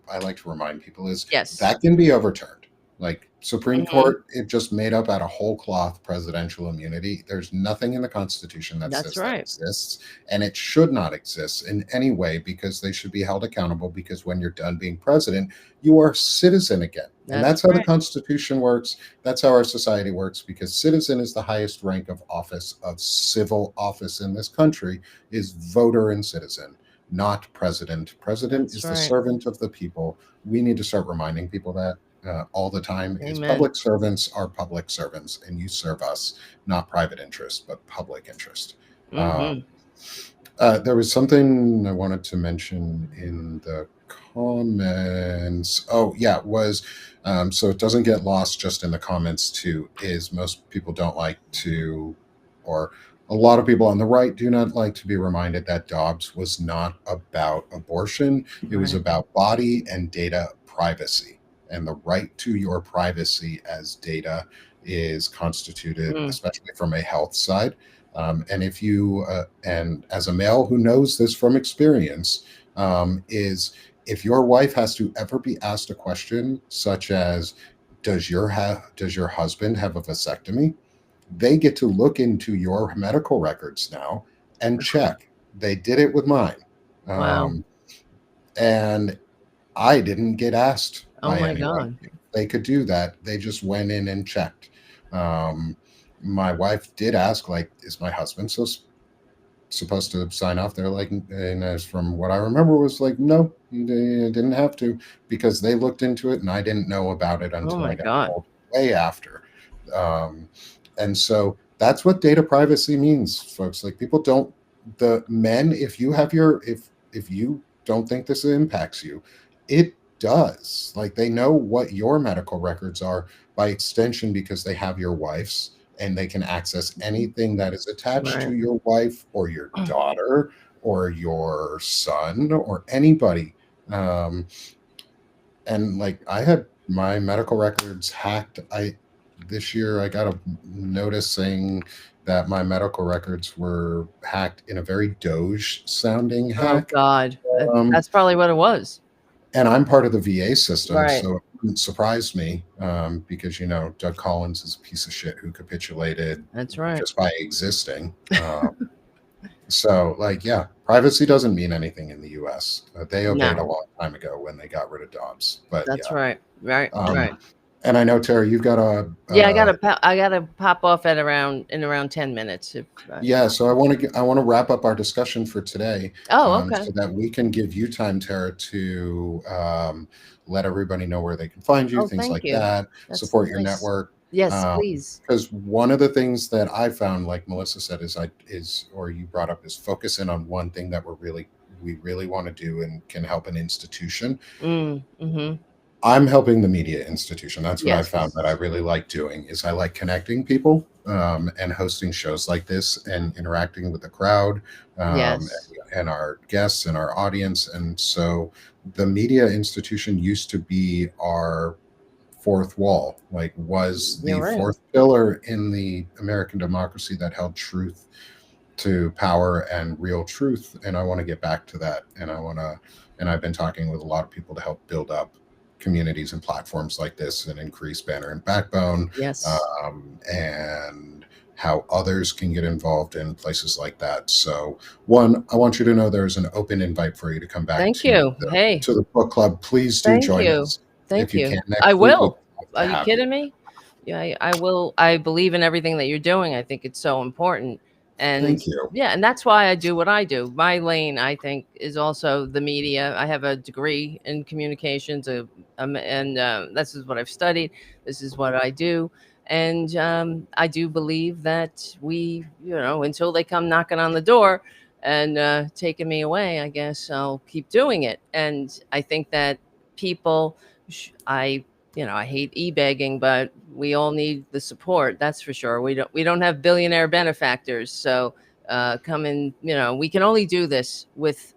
remind people is Yes. that can be overturned. Like Supreme Mhm. Court, it just made up out of whole cloth presidential immunity. There's nothing in the Constitution that That's says right. that exists, and it should not exist in any way because they should be held accountable. Because when you're done being president, you are a citizen again, and that's how the right. Constitution works. That's how our society works. Because citizen is the highest rank of office, of civil office in this country, is voter and citizen, not president. President That's is the right. servant of the people. We need to start reminding people that all the time. Is Amen. public servants are public servants, and you serve us, not private interest, but public interest. Mhm. There was something I wanted to mention in the comments. Oh, yeah, it was so it doesn't get lost just in the comments too, is most people don't like to, or a lot of people on the right do not like to be reminded that Dobbs was not about abortion. It was Right. about body and data privacy. And the right to your privacy as data is constituted, especially from a health side. And if you, and as a male who knows this from experience, is if your wife has to ever be asked a question such as, does your husband have a vasectomy? They get to look into your medical records now and check. They did it with mine. Wow. And I didn't get asked Oh by my anyone. God. They could do that. They just went in and checked. My wife did ask, like, is my husband supposed to sign off? They're like, and as from what I remember was like, no, you didn't have to, because they looked into it and I didn't know about it until my I got God. told way after. And so that's what data privacy means, folks. Like, people don't, the men, if you have your, if you don't think this impacts you, it does. Like, they know what your medical records are by extension because they have your wife's, and they can access anything that is attached Right. to your wife or your daughter or your son or anybody. And like, I had my medical records hacked. This year I got a notice saying that my medical records were hacked in a very Doge sounding Oh hack. God. That's probably what it was. And I'm part of the VA system, Right. so it wouldn't surprise me, because, you know, Doug Collins is a piece of shit who capitulated That's right. just by existing. So, like, yeah, privacy doesn't mean anything in the U.S. They obeyed a No, long time ago when they got rid of Dobbs. But that's yeah, right. Right. um, Right. and I know Terry, you've got a Yeah, I gotta pop off at around 10 minutes. If yeah. So I want to wrap up our discussion for today, oh, okay. so that we can give you time, Tara, to let everybody know where they can find you, Oh, things thank like you. that, That's support your nice. network. Yes, please. Because one of the things that I found, like Melissa said, or you brought up, is focus in on one thing that we really want to do and can help an institution. Mm-hmm. I'm helping the media institution. That's what I found Yes. that I really like doing. Is I like connecting people, and hosting shows like this and interacting with the crowd, Yes. and our guests and our audience. And so the media institution used to be our fourth wall, like was You're the right. fourth pillar in the American democracy that held truth to power and real truth. And I want to get back to that. And I've been talking with a lot of people to help build up communities and platforms like this and increase banner and backbone, Yes. and how others can get involved in places like that. So, one, I want you to know there's an open invite for you to come back Thank you. Hey, to the book club. Please do thank join you. us Thank if you you. can I next week. We'd will. love Are to you have you. kidding me? Yeah, I will. I believe in everything that you're doing. I think it's so important. And Thank you. yeah, and that's why I do what I do. My lane, I think, is also the media. I have a degree in communications, and this is what I've studied. This is what I do. And I do believe that until they come knocking on the door and taking me away, I guess I'll keep doing it. And I think that people, I hate e-begging, but we all need the support. That's for sure. We don't have billionaire benefactors, so come in. We can only do this with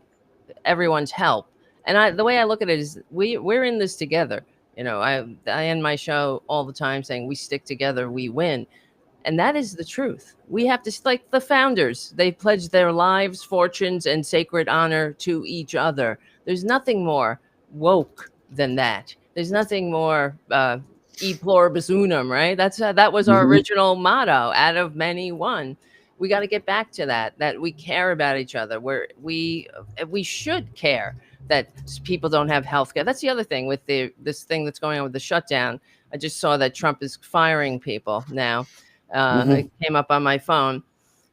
everyone's help. And the way I look at it is we're in this together. I end my show all the time saying we stick together, we win. And that is the truth. We have to, like the founders, they pledged their lives, fortunes, and sacred honor to each other. There's nothing more woke than that. There's nothing more e pluribus unum, right? That was our Mhm. original motto. Out of many, one. We got to get back to that. That we care about each other. We should care that people don't have health care. That's the other thing with this thing that's going on with the shutdown. I just saw that Trump is firing people now. Mhm. It came up on my phone.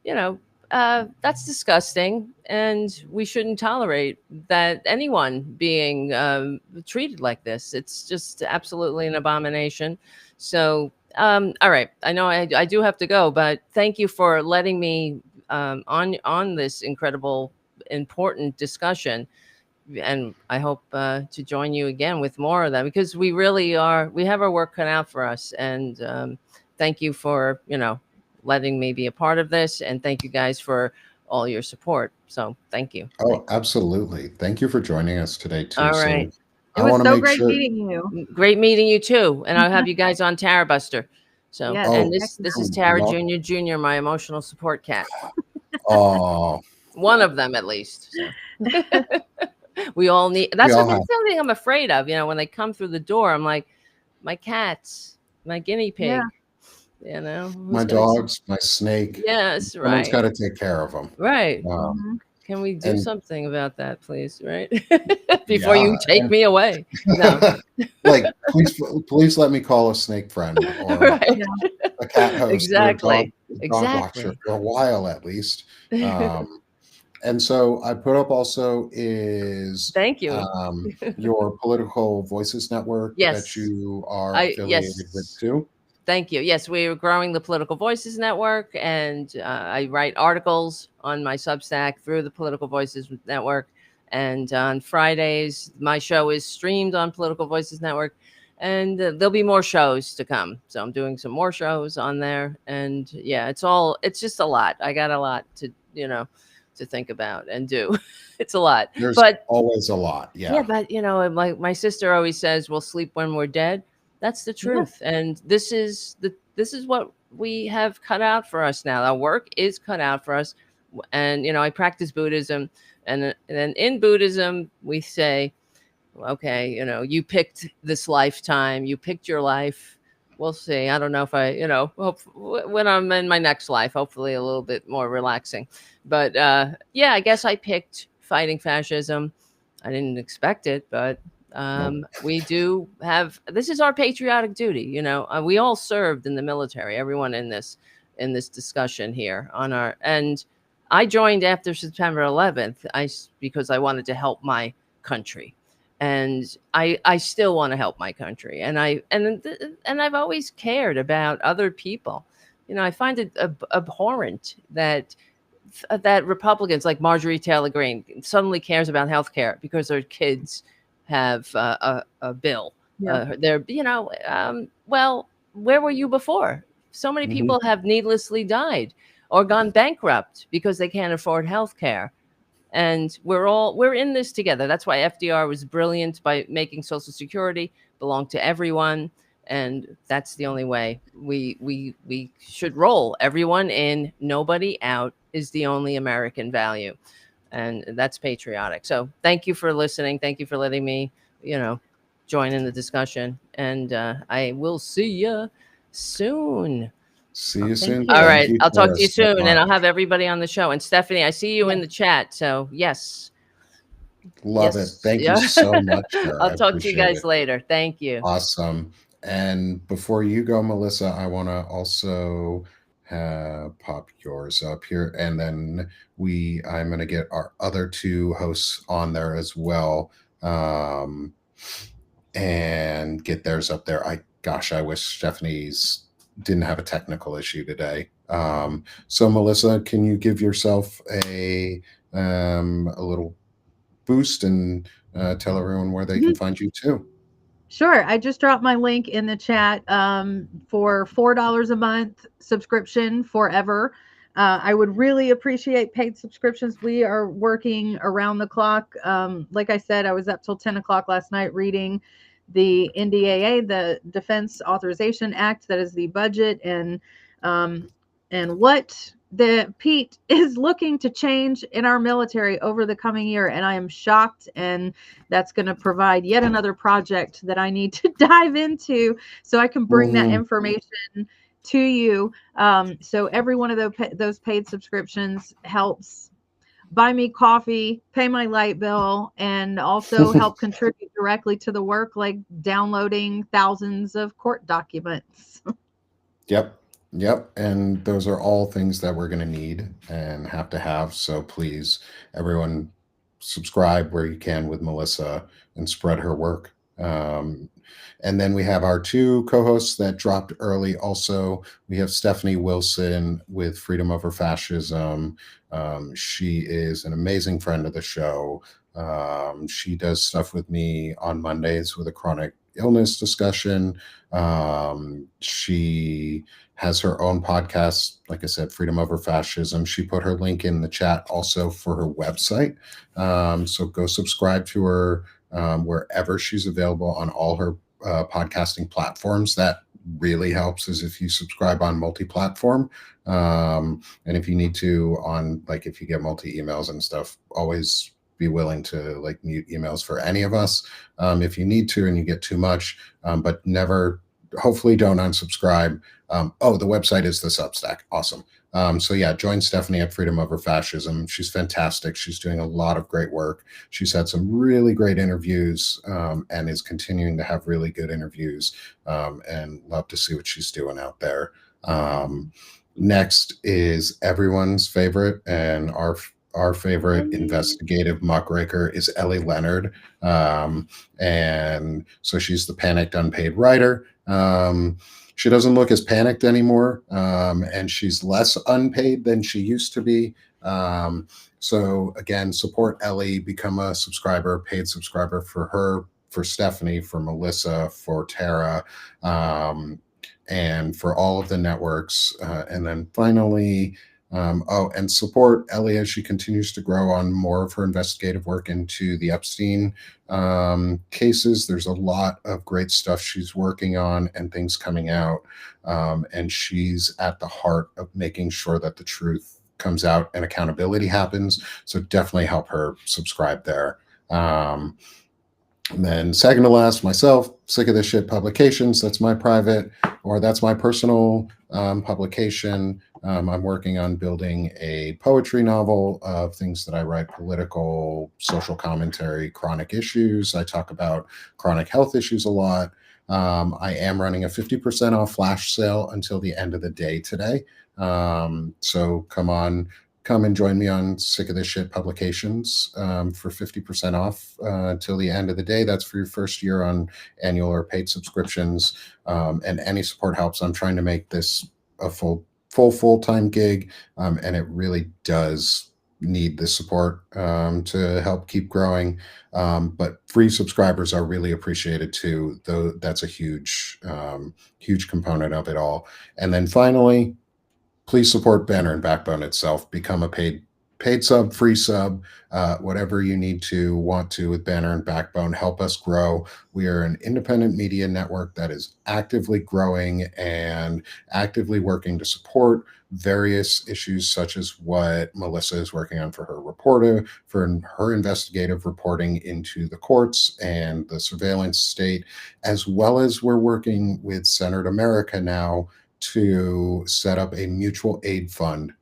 You know, that's disgusting, and we shouldn't tolerate that anyone being treated like this. It's just absolutely an abomination. So, all right, I know I do have to go, but thank you for letting me on this incredible, important discussion. And I hope to join you again with more of that, because we really are. We have our work cut out for us, and thank you for letting me be a part of this, and thank you guys for all your support. So thank you. Oh, absolutely. Thank you for joining us today too. All So right. It I was want to so make great sure. meeting you. Great meeting you too, and I'll have you guys on Tara Buster. So, Yes. and Oh, this is Excellent. Tara love. Junior, my emotional support cat. Oh, One of them at least. So. We all need. we That's all what have that's something I'm afraid of. When they come through the door, I'm like, my cats, my guinea Yeah. pig. my Who's gonna? dogs, my snake. Yes, Someone's right, got to take care of them. right. Mhm. Can we do And something about that, please? Right, before yeah, you take and me away. No, like, please let me call a snake friend or right. Yeah. a cat host or Exactly, a dog watcher exactly. for a while at least. And so I put up also is Thank you. your Political Voices Network that Yes, you are I affiliated with yes. too. Thank you. Yes, we are growing the Political Voices Network, and I write articles on my Substack through the Political Voices Network. And on Fridays, my show is streamed on Political Voices Network, and there'll be more shows to come. So I'm doing some more shows on there, and yeah, it's just a lot. I got a lot to think about and do. It's a lot, There's but always a lot. yeah, Yeah. but my sister always says we'll sleep when we're dead. That's the Yeah. truth. And this is what we have cut out for us now. Our work is cut out for us. And I practice Buddhism, and then in Buddhism we say, okay, you picked this lifetime, you picked your life. we'll see. I don't know if I, when I'm in my next life, hopefully a little bit more relaxing. But yeah, I guess I picked fighting fascism. I didn't expect it, but we do have, this is our patriotic duty. We all served in the military, everyone in this discussion here and I joined after September 11th because I wanted to help my country. And I still want to help my country, and I've always cared about other people. I find it abhorrent that Republicans like Marjorie Taylor Greene suddenly cares about healthcare because their kids have a bill. Yeah. Well, where were you before? So many people have needlessly died or gone bankrupt because they can't afford healthcare. And we're in this together. That's why FDR was brilliant by making Social Security belong to everyone. And that's the only way we should roll. Everyone in, nobody out is the only American value. And that's patriotic. So thank you for listening. Thank you for letting me, join in the discussion. And I will see you soon. See you soon. All right. You, I'll talk to you Tara, so soon, and I'll much. have everybody on the show. And Stephanie, I see you in the chat. So yes. Love it. Thank you so much, Tara. I'll I talk to you appreciate guys it. later. Thank you. Awesome. And before you go, Melissa, I want to also pop yours up here, and then I'm going to get our other two hosts on there as well, and get theirs up there. I wish Stephanie's didn't have a technical issue today. So Melissa, can you give yourself a little boost and tell everyone where they can find you too? Sure. I just dropped my link in the chat for $4 a month subscription forever. I would really appreciate paid subscriptions. We are working around the clock. Like I said, I was up till 10 o'clock last night reading the NDAA, the Defense Authorization Act, that is the budget, and what the Pete is looking to change in our military over the coming year. And I am shocked, and that's going to provide yet another project that I need to dive into so I can bring that information to you. So every one of those paid subscriptions helps buy me coffee, pay my light bill, and also help contribute directly to the work, like downloading thousands of court documents. Yep. And those are all things that we're going to need and have to have. So please, everyone, subscribe where you can with Melissa and spread her work. And then we have our two co-hosts that dropped early. Also, we have Stephanie Wilson with Freedom Over Fascism. She is an amazing friend of the show. She does stuff with me on Mondays with a chronic illness discussion. She has her own podcast, like I said, Freedom Over Fascism. She put her link in the chat also for her website. So go subscribe to her wherever she's available on all her podcasting platforms. That really helps is if you subscribe on multi-platform. And if you need to if you get multi-emails and stuff, always be willing to mute emails for any of us if you need to and you get too much, but never, hopefully don't unsubscribe. The website is the Substack. Awesome. So yeah, join Stephanie at Freedom Over Fascism. She's fantastic. She's doing a lot of great work. She's had some really great interviews and is continuing to have really good interviews, and love to see what she's doing out there. Next is everyone's favorite and our favorite investigative muckraker is Ellie Leonard. And so she's the panicked unpaid writer. She doesn't look as panicked anymore, and she's less unpaid than she used to be. So again, support Ellie, become a subscriber, paid subscriber for her, for Stephanie, for Melissa, for Tara, and for all of the networks. And then finally, and support Ellie as she continues to grow on more of her investigative work into the Epstein cases. There's a lot of great stuff she's working on and things coming out. And she's at the heart of making sure that the truth comes out and accountability happens. So definitely help her subscribe there. And then second to last, myself, Sick of This Shit Publications. That's my private, or that's my personal publication. I'm working on building a poetry novel of things that I write: political, social commentary, chronic issues. I talk about chronic health issues a lot. I am running a 50% off flash sale until the end of the day today. So come and join me on Sick of This Shit Publications for 50% off until the end of the day. That's for your first year on annual or paid subscriptions, and any support helps. I'm trying to make this a full-time gig, and it really does need the support to help keep growing. But free subscribers are really appreciated too, though that's a huge component of it all. And then finally, please support Banner and Backbone itself. Become a paid sub, free sub, whatever you want to with Banner and Backbone. Help us grow. We are an independent media network that is actively growing and actively working to support various issues, such as what Melissa is working on for her investigative reporting into the courts and the surveillance state, as well as we're working with Centered America now to set up a mutual aid fund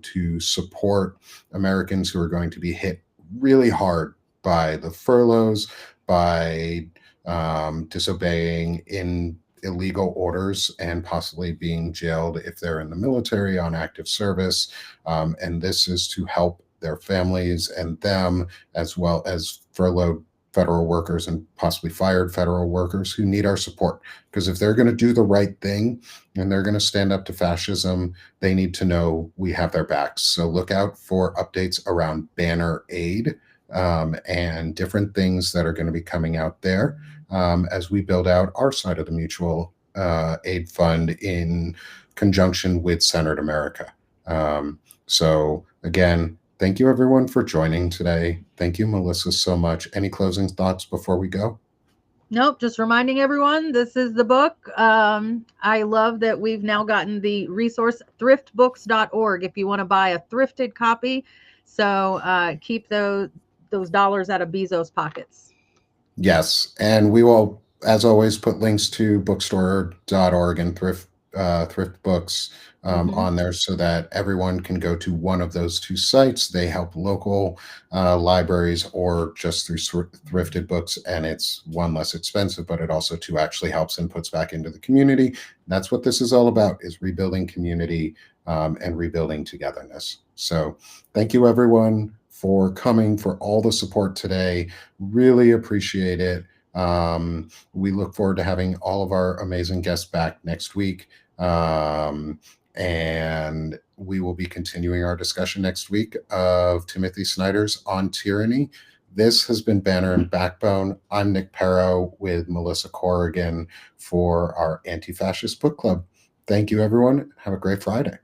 to support Americans who are going to be hit really hard by the furloughs, by disobeying in illegal orders, and possibly being jailed if they're in the military on active service. And this is to help their families and them, as well as furloughed federal workers and possibly fired federal workers who need our support. Because if they're going to do the right thing and they're going to stand up to fascism, they need to know we have their backs. So look out for updates around Banner Aid and different things that are going to be coming out there as we build out our side of the mutual aid fund in conjunction with Centered America. So again, thank you everyone for joining today. Thank you, Melissa, so much. Any closing thoughts before we go? Nope, just reminding everyone, this is the book. I love that we've now gotten the resource thriftbooks.org if you want to buy a thrifted copy. So keep those dollars out of Bezos' pockets. Yes, and we will, as always, put links to bookstore.org and thrift books on there so that everyone can go to one of those two sites. They help local libraries or just through thrifted books, and it's one, less expensive, but it also too actually helps and puts back into the community. That's what this is all about, is rebuilding community and rebuilding togetherness. So thank you everyone for coming, for all the support today. Really appreciate it. We look forward to having all of our amazing guests back next week. And we will be continuing our discussion next week of Timothy Snyder's On Tyranny. This has been Banner and Backbone. I'm Nick Perro with Melissa Corrigan for our Anti-Fascist Book Club. Thank you, everyone. Have a great Friday.